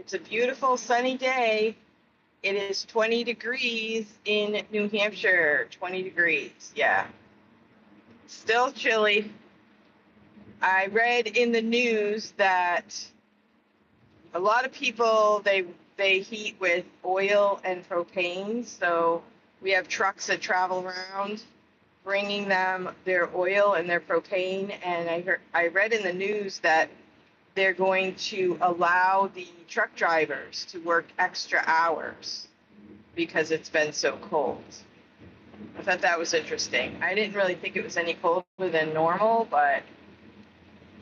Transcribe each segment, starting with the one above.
It's a beautiful sunny day. It is 20 degrees in New Hampshire. 20 degrees, yeah. Still chilly. I read in the news that a lot of people they heat with oil and propane. So we have trucks that travel around bringing them their oil and their propane. And I read in the news that they're going to allow the truck drivers to work extra hours because it's been so cold. I thought that was interesting. I didn't really think it was any colder than normal, but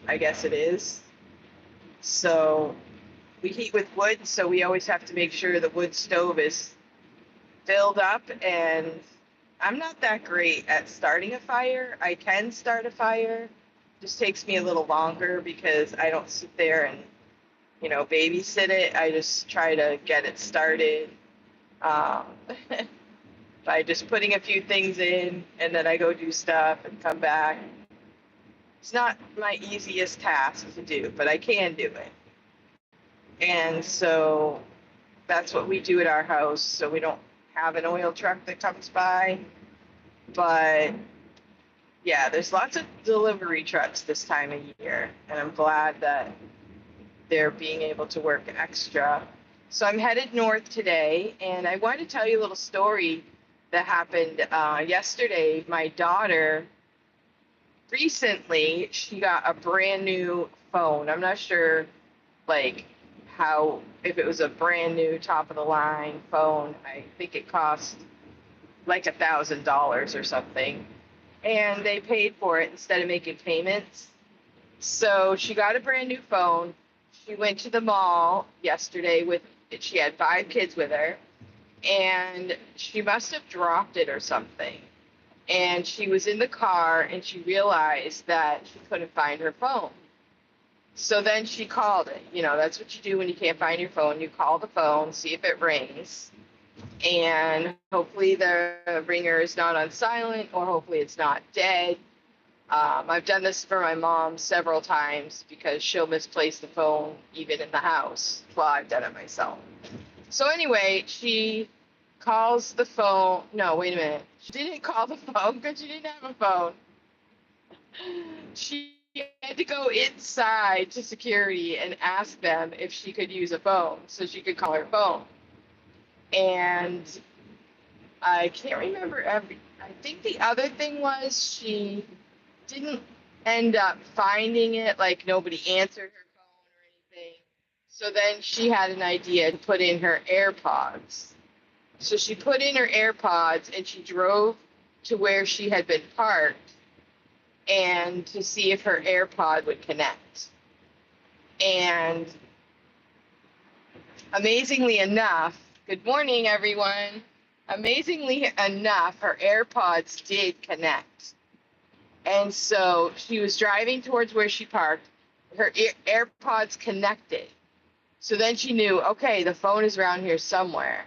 I guess it is. So we heat with wood, so we always have to make sure the wood stove is filled up. And I'm not that great at starting a fire. I can start a fire. Just takes me a little longer because I don't sit there and, babysit it. I just try to get it started by just putting a few things in, and then I go do stuff and come back. It's not my easiest task to do, but I can do it. And so that's what we do at our house. So we don't have an oil truck that comes by. But yeah, there's lots of delivery trucks this time of year. And I'm glad that they're being able to work extra. So I'm headed north today. And I wanted to tell you a little story that happened yesterday. My daughter, recently, she got a brand new phone. I'm not sure, if it was a brand new top of the line phone. I think it cost like $1,000 or something. And they paid for it instead of making payments. So she got a brand new phone. She went to the mall yesterday she had 5 kids with her, and she must have dropped it or something. And she was in the car and she realized that she couldn't find her phone. So then she called it. That's what you do when you can't find your phone. You call the phone, see if it rings, and hopefully the ringer is not on silent, or hopefully it's not dead. I've done this for my mom several times because she'll misplace the phone even in the house. Well, I've done it myself. So anyway, she calls the phone. No, wait a minute. She didn't call the phone because she didn't have a phone. She had to go inside to security and ask them if she could use a phone so she could call her phone. And I can't remember I think the other thing was she didn't end up finding it, like nobody answered her phone or anything. So then she had an idea to put in her AirPods. So she put in her AirPods and she drove to where she had been parked and to see if her AirPod would connect. And amazingly enough, good morning, everyone. Amazingly enough, her AirPods did connect. And so she was driving towards where she parked. Her AirPods connected. So then she knew, okay, the phone is around here somewhere.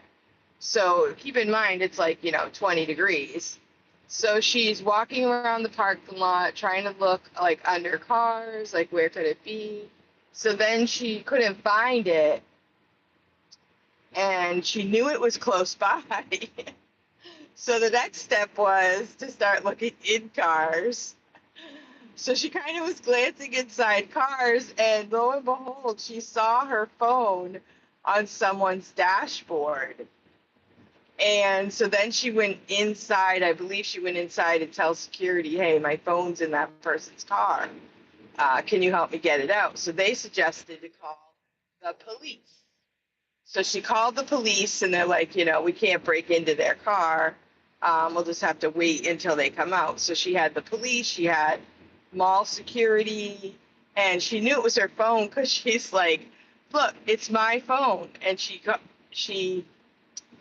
So keep in mind, it's 20 degrees. So she's walking around the parking lot trying to look under cars, where could it be? So then she couldn't find it, and she knew it was close by. So the next step was to start looking in cars. So she kind of was glancing inside cars, and lo and behold, she saw her phone on someone's dashboard. And so then she went inside. I believe she went inside and tell security, hey, my phone's in that person's car. Can you help me get it out? So they suggested to call the police. So she called the police, and they're like, we can't break into their car. We'll just have to wait until they come out. So she had the police, she had mall security, and she knew it was her phone because she's like, look, it's my phone. And she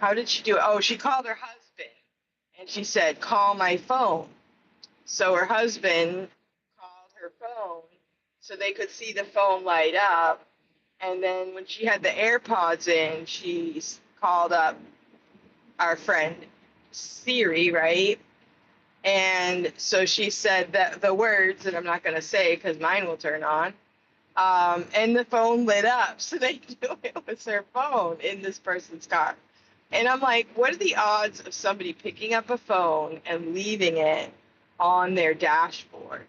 how did she do it? Oh, she called her husband, and she said, call my phone. So her husband called her phone so they could see the phone light up. And then when she had the AirPods in, she called up our friend Siri, right? And so she said that the words that I'm not going to say because mine will turn on. And the phone lit up, so they knew it was her phone in this person's car. And I'm like, what are the odds of somebody picking up a phone and leaving it on their dashboard,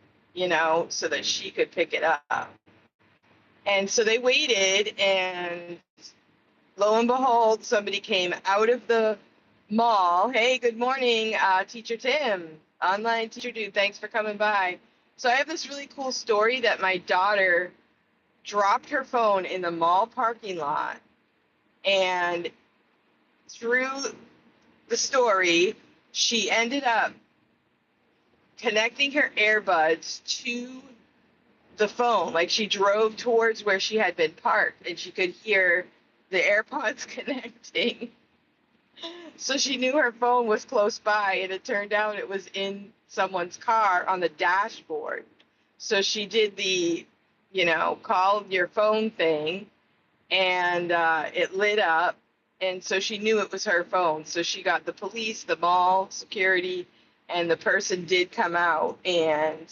so that she could pick it up? And so they waited, and lo and behold, somebody came out of the mall. Hey, good morning, Teacher Tim, online teacher dude. Thanks for coming by. So I have this really cool story that my daughter dropped her phone in the mall parking lot, and through the story, she ended up connecting her earbuds to the phone. Like, she drove towards where she had been parked, and she could hear the AirPods connecting. So she knew her phone was close by, and it turned out it was in someone's car on the dashboard. So she did the, call your phone thing, and it lit up. And so she knew it was her phone. So she got the police, the mall security, and the person did come out, and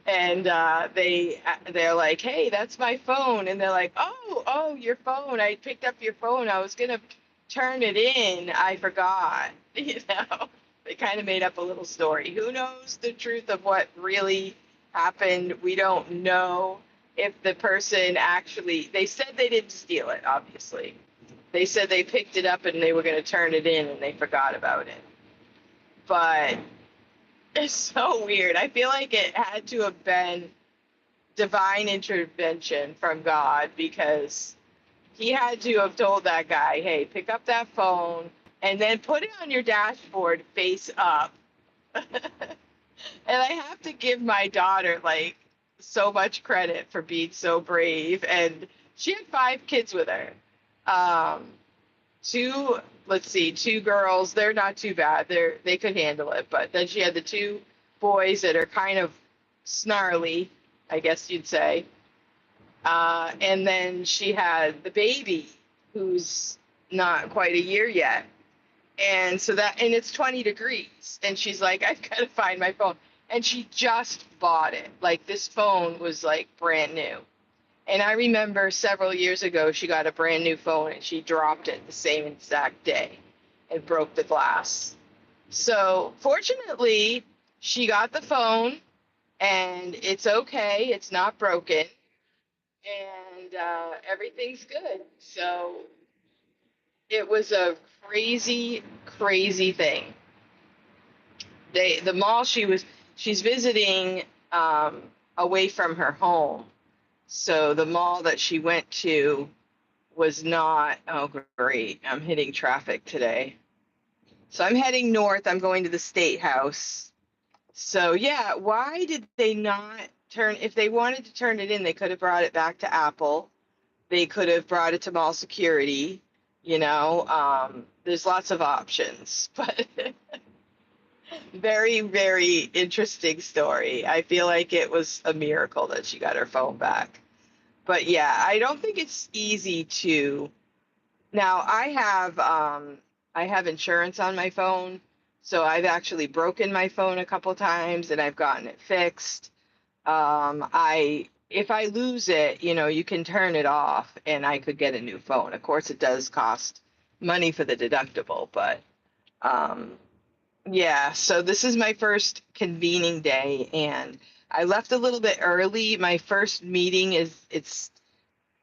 they're like, hey, that's my phone. And they're like, oh, your phone. I picked up your phone. I was gonna turn it in. I forgot. They kind of made up a little story. Who knows the truth of what really happened? We don't know if the person actually, they said they didn't steal it, obviously. They said they picked it up and they were going to turn it in, and they forgot about it. But it's so weird. I feel like it had to have been divine intervention from God, because he had to have told that guy, hey, pick up that phone and then put it on your dashboard face up. And I have to give my daughter, like, so much credit for being so brave. And she had 5 kids with her. Two, let's see, 2 girls. They're not too bad. They could handle it. But then she had the 2 boys that are kind of snarly, I guess you'd say. And then she had the baby, who's not quite a year yet. And it's 20 degrees. And she's like, I've got to find my phone. And she just bought it. Like, this phone was like brand new. And I remember several years ago, she got a brand new phone and she dropped it the same exact day and broke the glass. So fortunately, she got the phone and it's okay. It's not broken. And everything's good. So it was a crazy, crazy thing. The mall she's visiting away from her home. So the mall that she went to was not, oh, great, I'm hitting traffic today. So I'm heading north. I'm going to the State House. So yeah, why did they not if they wanted to turn it in, they could have brought it back to Apple. They could have brought it to mall security. There's lots of options, but very, very interesting story. I feel like it was a miracle that she got her phone back. But yeah, I don't think it's easy to. Now I have insurance on my phone, so I've actually broken my phone a couple times and I've gotten it fixed. If I lose it, you can turn it off and I could get a new phone. Of course, it does cost money for the deductible, but yeah, so this is my first convening day, and I left a little bit early. My first meeting it's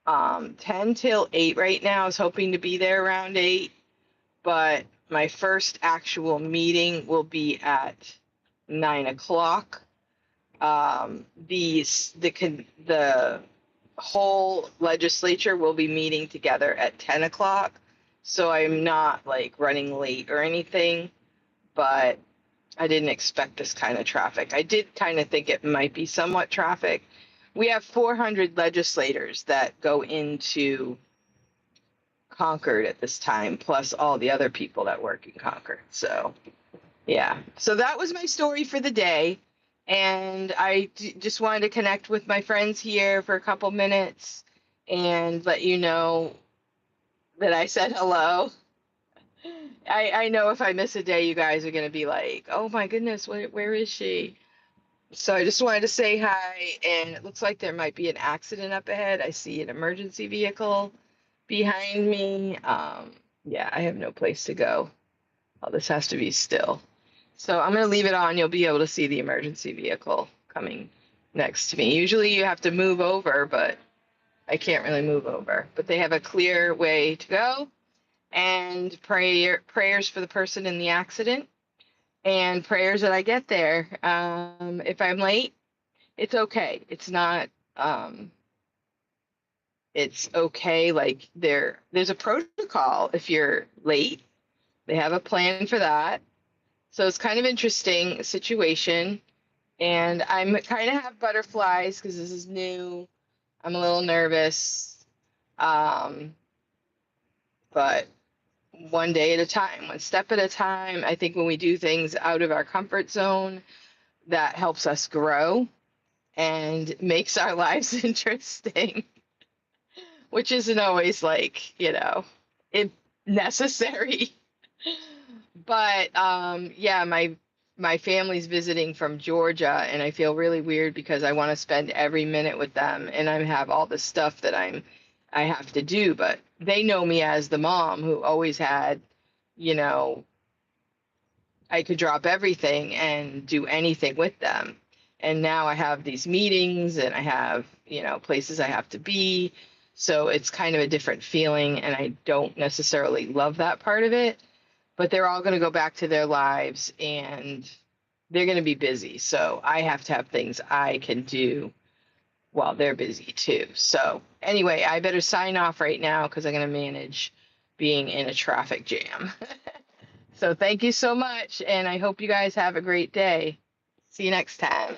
10 till 8 right now. I was hoping to be there around 8, but my first actual meeting will be at 9 o'clock. The whole legislature will be meeting together at 10 o'clock, so I'm not like running late or anything. But I didn't expect this kind of traffic. I did kind of think it might be somewhat traffic. We have 400 legislators that go into Concord at this time, plus all the other people that work in Concord. So, yeah. So that was my story for the day. And I just wanted to connect with my friends here for a couple minutes and let you know that I said hello. I know if I miss a day, you guys are going to be like, oh my goodness, where is she? So I just wanted to say hi, and it looks like there might be an accident up ahead. I see an emergency vehicle behind me. Yeah, I have no place to go. Oh, this has to be still. So I'm going to leave it on. You'll be able to see the emergency vehicle coming next to me. Usually you have to move over, but I can't really move over. But they have a clear way to go, and prayers for the person in the accident, and prayers that I get there. If I'm late, it's okay. It's not. It's okay. Like there's a protocol if you're late. They have a plan for that. So it's kind of interesting situation. And I'm kind of have butterflies because this is new. I'm a little nervous. Um, but one day at a time, one step at a time. I think when we do things out of our comfort zone, that helps us grow and makes our lives interesting, which isn't always like, it necessary. But yeah, my family's visiting from Georgia, and I feel really weird because I want to spend every minute with them, and I have all this stuff that I have to do, but they know me as the mom who always had, you know, I could drop everything and do anything with them. And now I have these meetings and I have, places I have to be. So it's kind of a different feeling, and I don't necessarily love that part of it, but they're all going to go back to their lives and they're going to be busy. So I have to have things I can do while they're busy too. So anyway, I better sign off right now because I'm going to manage being in a traffic jam. So thank you so much, and I hope you guys have a great day. See you next time.